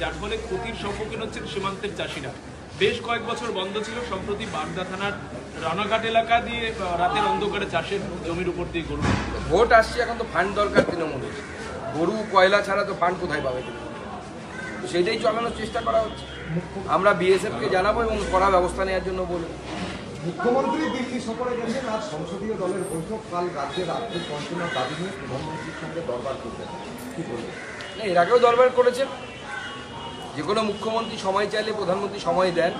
যার ফলে ক্ষতির সম্মুখীন হচ্ছেন সীমান্তের চাষিরা। বেশ কয়েক বছর বন্ধ ছিল, সম্প্রতি বাগদা থানার রানাঘাট এলাকা দিয়ে রাতের অন্ধকারে চাষের জমির উপর দিয়ে গরু। ভোট আসছে, এখন তো ফান্ড দরকার তৃণমূলের। গরু কয়লা ছাড়া তো ফান্ড কোথায় পাবে? সেটাই চালানোর চেষ্টা করা হচ্ছে। আমরা বিএসএফকে জানাবো এবং কড়া ব্যবস্থা নেওয়ার জন্য বলবো। মুখ্যমন্ত্রী দিল্লি সফরে গেছেন, আজ সংসদীয় দলের বৈঠক, কাল রাজ্যের আর্থিক বঞ্চনার দাবি নিয়ে প্রধানমন্ত্রীর সঙ্গে দরবার করবেন, কি বলবেন? এর আগেও দরবার করেছেন। যে কোনো মুখ্যমন্ত্রী সময় চাইলে প্রধানমন্ত্রী সময় দেন,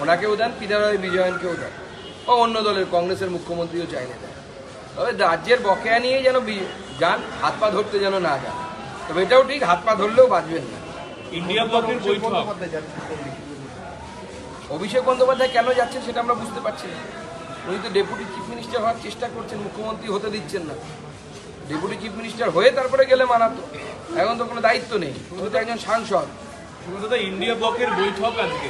ওনাকেও দেন, পিনারাই বিজয়নকেও দেন, ও অন্য দলের কংগ্রেসের মুখ্যমন্ত্রীও চাইলে দেন। তবে রাজ্যের বকেয়া নিয়ে যেন যান, হাত পা ধরতে যেন না যান। তবে এটাও ঠিক, হাত পা ধরলেও বাঁচবেন না। ইন্ডিয়া ব্লকের বৈঠক, অভিষেক বন্দ্যোপাধ্যায় কেন যাচ্ছেন সেটা আমরা বুঝতে পারছি না। উনি তো ডেপুটি চিফ মিনিস্টার হওয়ার চেষ্টা করছেন, মুখ্যমন্ত্রী হতে দিচ্ছেন না। ডেপুটি চিফ মিনিস্টার হয়ে তারপরে গেলে মানাতো। এখন তো কোনো দায়িত্ব নেই, উনি তো একজন সাংসদ। দাদা, ইন্ডিয়া ব্লকের বৈঠক আজকে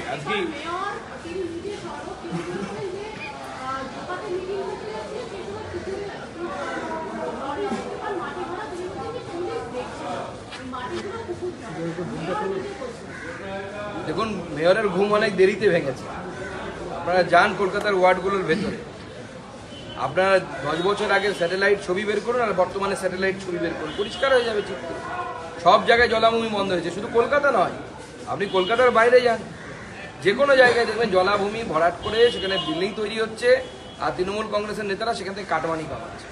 দেখুন, মেয়রের ঘুম অনেক দেরিতে ভেঙেছে। আপনারা যান কলকাতার ওয়ার্ডগুলোর ভেতরে, আপনারা 10 বছর আগের স্যাটেলাইট ছবি বের করুন আর বর্তমানে স্যাটেলাইট ছবি বের করুন, পরিষ্কার হয়ে যাবে চিত্র। সব জায়গায় জলাভূমি বন্ধ হয়েছে, শুধু কলকাতা নয়, আপনি কলকাতার বাইরে যান, যে কোনো জায়গায় দেখবেন জলাভূমি ভরাট করে সেখানে বিল্ডিং তৈরি হচ্ছে, আর তৃণমূল কংগ্রেসের নেতারা সেখান থেকে কাটমানি কামাচ্ছে।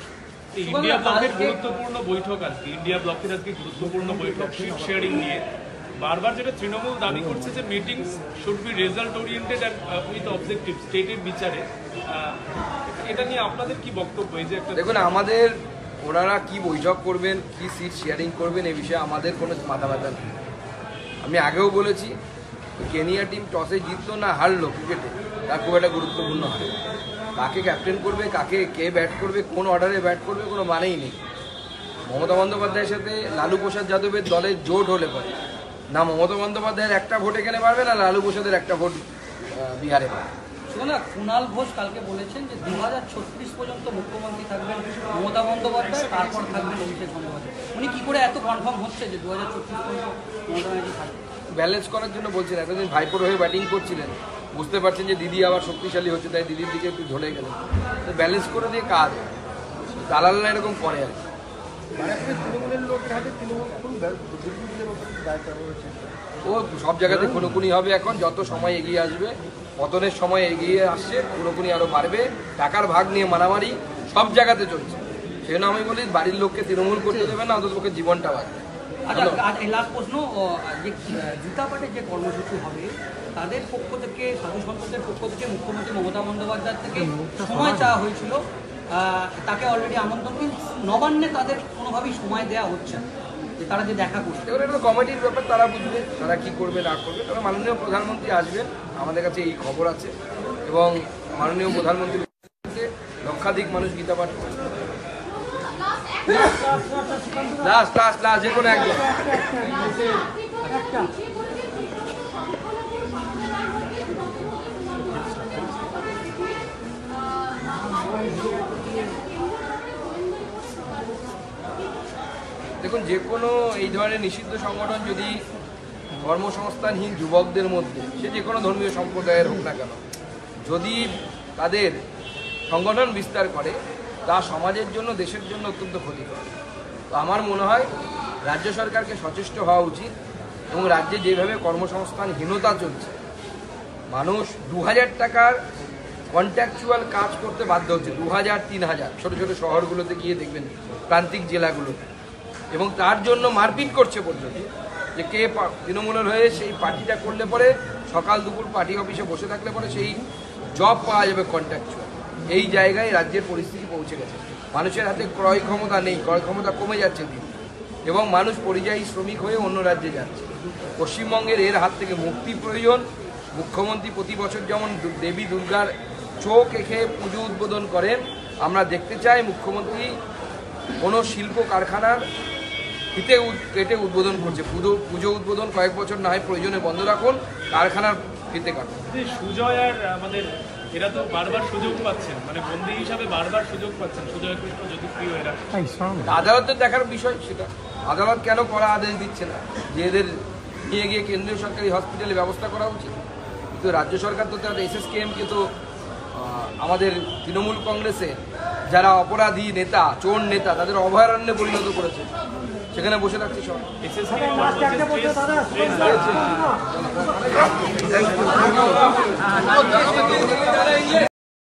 ইন্ডিয়া ব্লকের গুরুত্বপূর্ণ বৈঠক আজকে, ইন্ডিয়া ব্লকের আজকে গুরুত্বপূর্ণ বৈঠক সিট শেয়ারিং নিয়ে। বারবার যেটা তৃণমূল দাবি করছে যে meetings should be result oriented and with objective স্টেটের বিচারে, এটা নিয়ে আপনাদের কি বক্তব্য? এই যে একটা দেখুন, আমাদের ওনারা কি বৈঠক করবেন, কি সিট শেয়ারিং করবেন, এই বিষয়ে আমাদের কোনো মাথা ব্যথা নেই। আমি আগেও বলেছি, কেনিয়া টিম টসে জিতলো না হারলো ক্রিকেটে, তার খুব একটা গুরুত্বপূর্ণ হয়। কাকে ক্যাপ্টেন করবে, কে ব্যাট করবে, কোন অর্ডারে ব্যাট করবে, কোনো মানেই নেই। মমতা বন্দ্যোপাধ্যায়ের সাথে লালু প্রসাদ যাদবের দলের জোট হলে পরে না মমতা বন্দ্যোপাধ্যায়ের একটা ভোট এখানে পারবে, না লালু প্রসাদের একটা ভোট বিহারে পাবে। না, কুণাল ঘোষ কালকে বলেছেন যে 2036 পর্যন্ত মুখ্যমন্ত্রী থাকবেন মমতা বন্দ্যোপাধ্যায়, তারপর থাকবেন অভিষেক বন্দ্যোপাধ্যায়। উনি কি করে এত কনফার্ম হচ্ছে যে 2036 পর্যন্ত মমতা ব্যানার্জি থাকবে? ব্যালেন্স করার জন্য বলছেন। এতদিন ভাইপোর হয়ে ব্যাটিং করছিলেন, বুঝতে পারছেন যে দিদি আবার শক্তিশালী হচ্ছে, তাই দিদির দিকে একটু ঝরে গেলেন। তো ব্যালেন্স করে দিয়ে কাজ, দালালরা এরকম করে আর কি। তৃণমূলের লোকের হাতে তৃণমূল ও সব জায়গাতে খুনোখুনি হবে। এখন যত সময় এগিয়ে আসবে, পতনের সময় এগিয়ে আসছে, খুনোখুনি আরো বাড়বে, টাকার ভাগ নিয়ে মারামারি সব জায়গাতে চলছে। সেই জন্য আমি বলি, বাড়ির লোককে তৃণমূল করতে দেবে না, অন্তত পক্ষে জীবনটা বাঁচবে। আচ্ছা, এই লাস্ট প্রশ্ন, যে জুতাপাটের যে কর্মসূচি হবে, তাদের পক্ষ থেকে, সাধু সন্তদের পক্ষ থেকে মুখ্যমন্ত্রী মমতা বন্দ্যোপাধ্যায় থেকে সময় চাওয়া হয়েছিল, তাকে অলরেডি আমন্ত্রণ, কিন্তু নবান্নে তাদের কোনোভাবেই সময় দেওয়া হচ্ছে না যে তারা যে দেখা করছে। এবার একটা কমিটির ব্যাপার, তারা বুঝবে তারা কি করবে না করবে। তবে মাননীয় প্রধানমন্ত্রী আসবেন, আমাদের কাছে এই খবর আছে, এবং মাননীয় প্রধানমন্ত্রী লক্ষাধিক মানুষ গীতা পাঠ করছে। লাস্ট যে কোনো একজন। দেখুন, যে কোনো এই ধরনের নিষিদ্ধ সংগঠন যদি কর্মসংস্থানহীন যুবকদের মধ্যে, সে যে কোনো ধর্মীয় সম্প্রদায়ের হোক না কেন, যদি তাদের সংগঠন বিস্তার করে, তা সমাজের জন্য, দেশের জন্য অত্যন্ত ক্ষতিকর। তো আমার মনে হয় রাজ্য সরকারকে সচেষ্ট হওয়া উচিত, এবং রাজ্যে যেভাবে কর্মসংস্থানহীনতা চলছে, মানুষ 2000 টাকার কন্ট্রাকচুয়াল কাজ করতে বাধ্য হচ্ছে, 2000, 3000 ছোটো ছোটো শহরগুলোতে গিয়ে দেখবেন, প্রান্তিক জেলাগুলোতে, এবং তার জন্য মারপিট করছে পর্যন্ত। যে কে তৃণমূলের হয়ে সেই পার্টিটা করলে পরে, সকাল দুপুর পার্টি অফিসে বসে থাকলে পরে সেই জব পাওয়া যাবে কন্ট্রাকচুয়াল। এই জায়গায় রাজ্যের পরিস্থিতি পৌঁছে গেছে। মানুষের হাতে ক্রয় ক্ষমতা নেই, ক্রয় ক্ষমতা কমে যাচ্ছে দিন, এবং মানুষ পরিযায়ী শ্রমিক হয়ে অন্য রাজ্যে যাচ্ছে। পশ্চিমবঙ্গের এর হাত থেকে মুক্তি প্রয়োজন। মুখ্যমন্ত্রী প্রতি বছর যেমন দেবী দুর্গার চোখ এঁকে পুজো উদ্বোধন করেন, আমরা দেখতে চাই মুখ্যমন্ত্রী কোনো শিল্প কারখানার ফিতে কেটে উদ্বোধন করছে। পুজো উদ্বোধন কয়েক বছর না হয় প্রয়োজনে বন্ধ রাখুন, কারখানার ফিতে কাটুন। সুজয় আর আমাদের এরা তো বারবার সুযোগ পাচ্ছেন, মানে বন্দী হিসাবে বারবার সুযোগ পাচ্ছেন, সুজয় কৃষ্ণ, জ্যোতিপ্রিয়, এরা। আদালতের দেখার বিষয় সেটা। আদালত কেন কড়া আদেশ দিচ্ছে না যে এদের নিয়ে গিয়ে কেন্দ্রীয় সরকারি হসপিটালে ব্যবস্থা করা উচিত। কিন্তু রাজ্য সরকার তো তার SSKM-কে তো আমাদের তৃণমূল কংগ্রেসে যারা অপরাধী নেতা, চোর নেতা, তাদের অভয়ারণ্যে পরিণত করেছে। সেখানে বসে থাকছে সব। SSKM